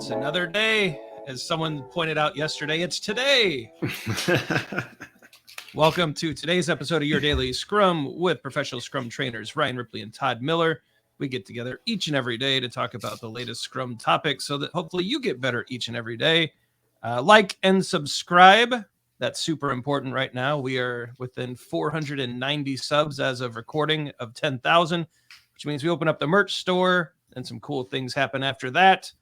It's another day. As someone pointed out yesterday, it's today. Welcome to today's episode of Your Daily Scrum with professional Scrum trainers Ryan Ripley and Todd Miller. We get together each and every day to talk about the latest Scrum topics so that hopefully you get better each and every day. Like and subscribe. That's super important right now. We are within 490 subs as of recording of 10,000, which means we open up the merch store and some cool things happen after that.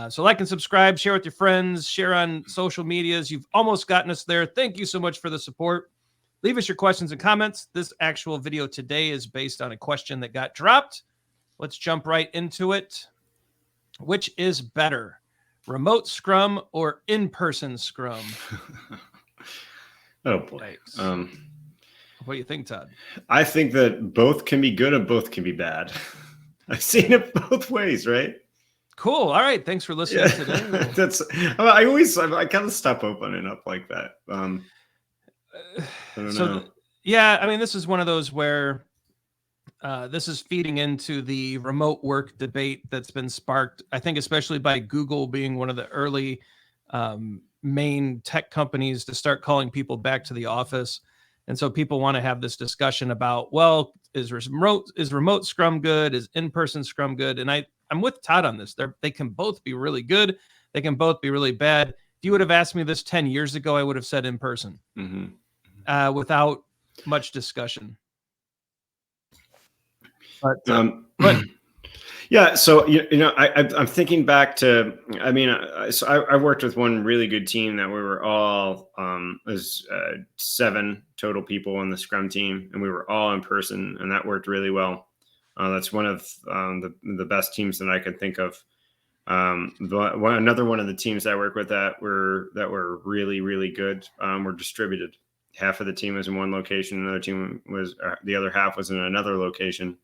So like and subscribe, share with your friends, share on social medias. You've almost gotten us there. Thank you so much for the support. Leave us your questions and comments. This actual video today is based on a question that got dropped. Let's jump right into it. Which is better, remote Scrum or in-person Scrum? Oh boy. What do you think, Todd? I think that both can be good and both can be bad. I've seen it both ways, right? Cool. All right. Thanks for listening today. I kind of stop opening up like that. I don't know. Yeah, I mean, this is one of those where this is feeding into the remote work debate that's been sparked, I think, especially by Google being one of the early main tech companies to start calling people back to the office. And so people want to have this discussion about, well, is remote Scrum good? Is in-person Scrum good? And I'm with Todd on this. They can both be really good. They can both be really bad. If you would have asked me this 10 years ago, I would have said in-person without much discussion. But yeah, so I'm thinking back to. I mean, I worked with one really good team that we were all was 7 total people on the Scrum team, and we were all in person, and that worked really well. That's one of the best teams that I could think of. Another one of the teams that I work with that were really, really good were distributed. Half of the team was in one location, another team was the other half was in another location,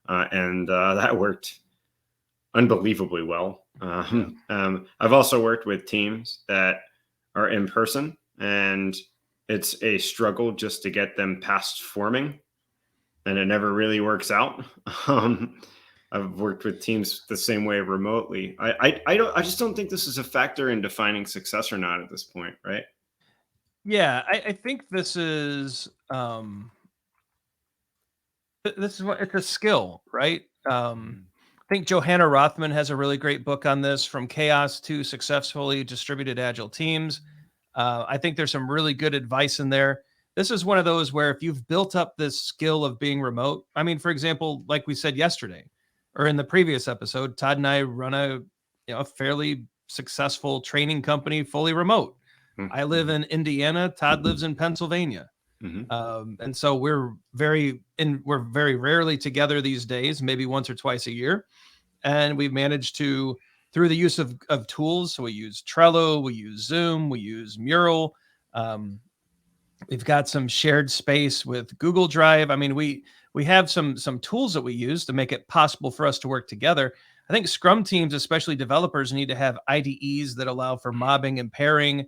and that worked unbelievably well. I've also worked with teams that are in person, and it's a struggle just to get them past forming, and it never really works out. I've worked with teams the same way remotely. I just don't think this is a factor in defining success or not at this point, right? Yeah, I think this is what it's a skill, right? I think Johanna Rothman has a really great book on this, From Chaos to Successfully Distributed Agile Teams. I think there's some really good advice in there. This is one of those where if you've built up this skill of being remote, I mean, for example, like we said yesterday, or in the previous episode, Todd and I run a fairly successful training company fully remote. I live in Indiana. Todd lives in Pennsylvania. And so we're very rarely together these days, maybe once or twice a year. And we've managed to, through the use of tools, so we use Trello, we use Zoom, we use Mural. We've got some shared space with Google Drive. I mean, we have some tools that we use to make it possible for us to work together. I think Scrum teams, especially developers, need to have IDEs that allow for mobbing and pairing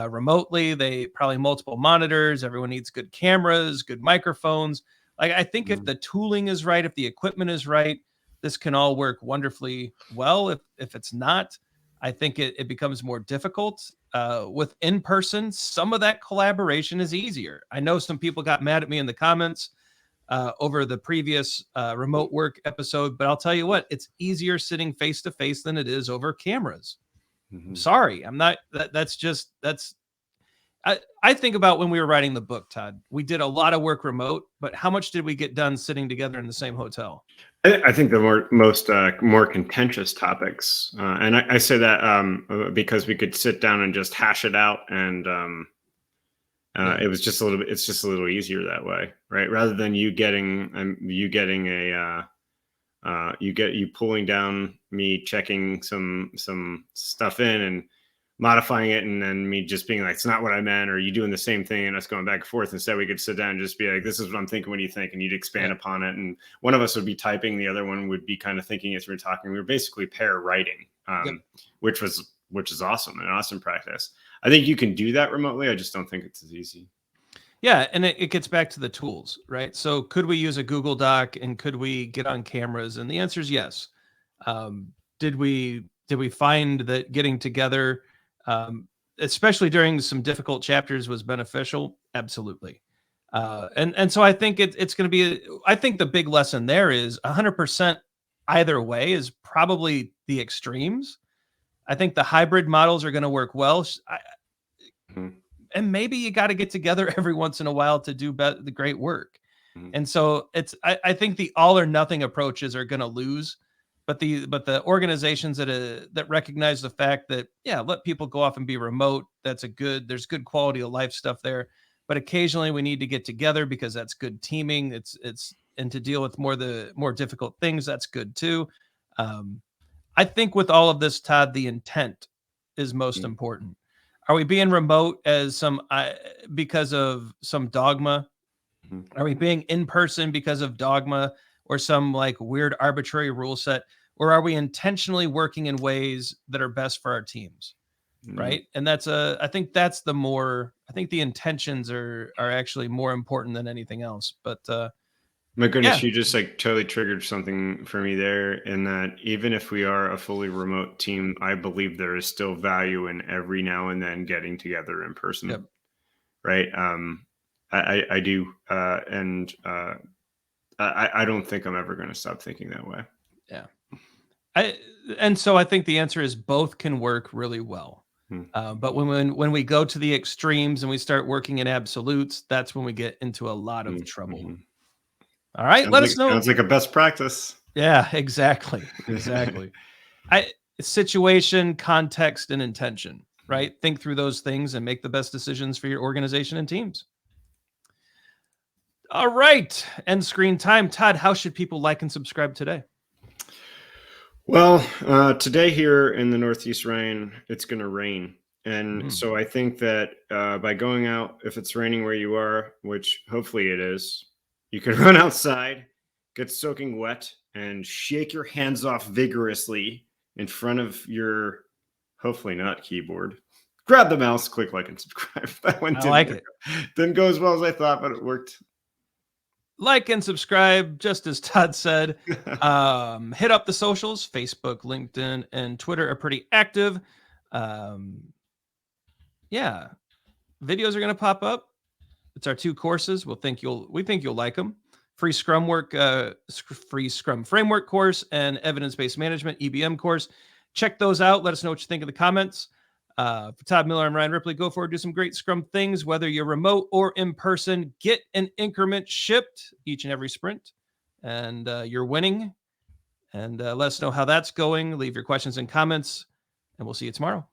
remotely. They probably multiple monitors. Everyone needs good cameras, good microphones. Like, I think if the tooling is right, if the equipment is right, this can all work wonderfully well. If it's not, I think it becomes more difficult. With in-person, some of that collaboration is easier. I know some people got mad at me in the comments over the previous remote work episode, but I'll tell you what, it's easier sitting face-to-face than it is over cameras. I'm sorry. I'm not, I think about when we were writing the book, Todd, we did a lot of work remote, but how much did we get done sitting together in the same hotel? I think the most contentious topics, and I say that because we could sit down and just hash it out, and it was just it's just a little easier that way, right? Rather than you pulling down, me checking some stuff in and modifying it, and then me just being like, it's not what I meant, or you doing the same thing and us going back and forth. Instead, we could sit down and just be like, this is what I'm thinking, what do you think? And you'd expand upon it. And one of us would be typing, the other one would be kind of thinking as we were talking. We were basically pair writing, which is awesome, an awesome practice. I think you can do that remotely. I just don't think it's as easy. Yeah, and it gets back to the tools, right? So could we use a Google Doc and could we get on cameras? And the answer is yes. Did we Did we find that getting together, especially during some difficult chapters, was beneficial? Absolutely. And so I think it's going to be, I think the big lesson there is 100% either way is probably the extremes. I think the hybrid models are going to work well. And maybe you got to get together every once in a while to do the great work. And so I think the all or nothing approaches are going to lose, but the organizations that recognize the fact that, yeah, let people go off and be remote. There's good quality of life stuff there, but occasionally we need to get together because that's good teaming. And to deal with more difficult things, that's good too. I think with all of this, Todd, the intent is most important. Are we being remote because of some dogma? Are we being in person because of dogma or some like weird arbitrary rule set? Or are we intentionally working in ways that are best for our teams? Right. And I think the intentions are actually more important than anything else. But my goodness, you just like totally triggered something for me there, in that even if we are a fully remote team, I believe there is still value in every now and then getting together in person. Yep. Right. I do. I don't think I'm ever going to stop thinking that way. Yeah. And so I think the answer is both can work really well. But when we go to the extremes and we start working in absolutes, that's when we get into a lot of trouble. All right. Let us know. Sounds like a best practice. Yeah, exactly. Exactly. Situation, context, and intention, right? Think through those things and make the best decisions for your organization and teams. All right. End screen time. Todd, how should people like and subscribe today? Well, today here in the Northeast Rhine, it's going to rain. And so I think that by going out, if it's raining where you are, which hopefully it is, you can run outside, get soaking wet, and shake your hands off vigorously in front of your, hopefully not keyboard. Grab the mouse, click like and subscribe. That one didn't go as well as I thought, but it worked. Like and subscribe, just as Todd said. Hit up the socials. Facebook, LinkedIn, and Twitter are pretty active. Yeah, videos are going to pop up. It's our 2 courses. We think you'll like them. Free Scrum Framework course and Evidence-Based Management EBM course. Check those out. Let us know what you think in the comments. For Todd Miller, I'm Ryan Ripley. Go forward, do some great Scrum things, whether you're remote or in person. Get an increment shipped each and every sprint, and you're winning. And let us know how that's going. Leave your questions and comments, and we'll see you tomorrow.